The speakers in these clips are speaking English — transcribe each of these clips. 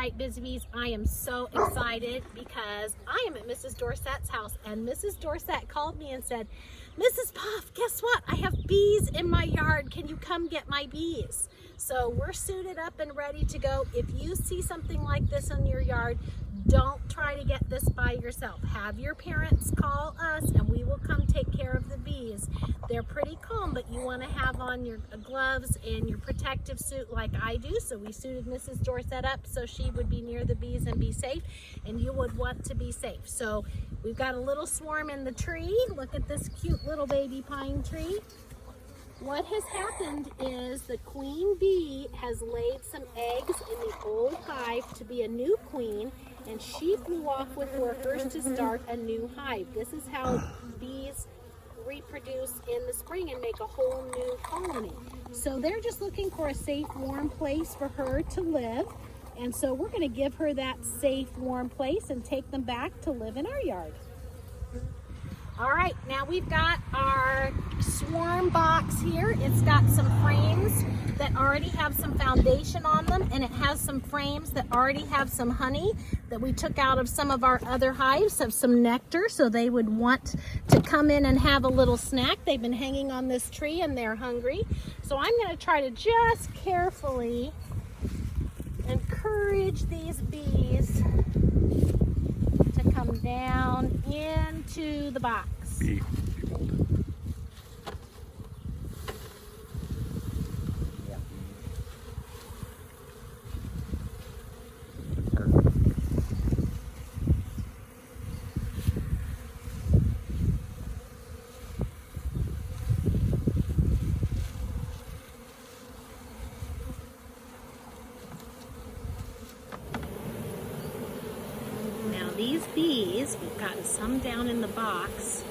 right, Busy Bees, I am so excited because I am at Mrs. Dorsett's house, and Mrs. Dorsett called me and said, Mrs. Puff, guess what? I have bees in my yard. Can you come get my bees? So we're suited up and ready to go. If you see something like this in your yard, don't try to get this by yourself. Have your parents call us and we will come take care of the bees. They're pretty calm, but you want to have on your gloves and your protective suit like I do. So we suited Mrs. Dorsett up so she would be near the bees and be safe, and you would want to be safe. So we've got a little swarm in the tree. Look at this cute little baby pine tree. What has happened is the queen bee has laid some eggs in the old hive to be a new queen, and she flew off with workers to start a new hive. This is how bees reproduce in the spring and make a whole new colony. So they're just looking for a safe, warm place for her to live. And so we're going to give her that safe, warm place and take them back to live in our yard. All right, now we've got our swarm box here. It's got some frames that already have some foundation on them, and it has some frames that already have some honey that we took out of some of our other hives, of some nectar, so they would want to come in and have a little snack. They've been hanging on this tree and they're hungry. So I'm going to try to just carefully encourage these bees to come down into the box. These bees, we've gotten some down in the box,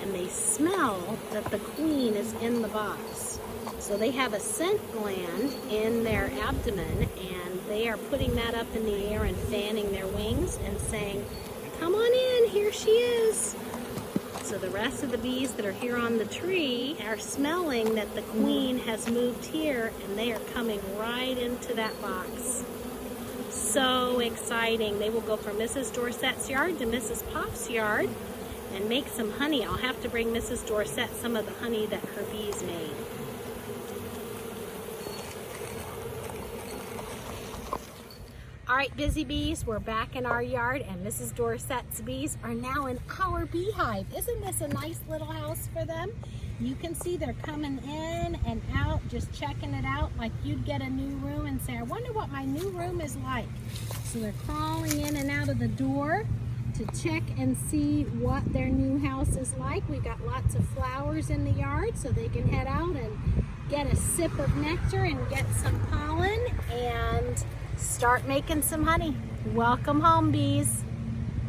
and they smell that the queen is in the box. So they have a scent gland in their abdomen, and they are putting that up in the air and fanning their wings and saying, come on in, here she is. So the rest of the bees that are here on the tree are smelling that the queen has moved here, and they are coming right into that box. So exciting. They will go from Mrs. Dorsett's yard to Mrs. Puff's yard and make some honey. I'll have to bring Mrs. Dorsett some of the honey that her bees made. All right, Busy Bees, we're back in our yard, and Mrs. Dorsett's bees are now in our beehive. Isn't this a nice little house for them? You can see they're coming in and out, just checking it out like you'd get a new room and say, I wonder what my new room is like. So they're crawling in and out of the door to check and see what their new house is like. We've got lots of flowers in the yard, so they can head out and get a sip of nectar and get some pollen and start making some honey. Welcome home, bees.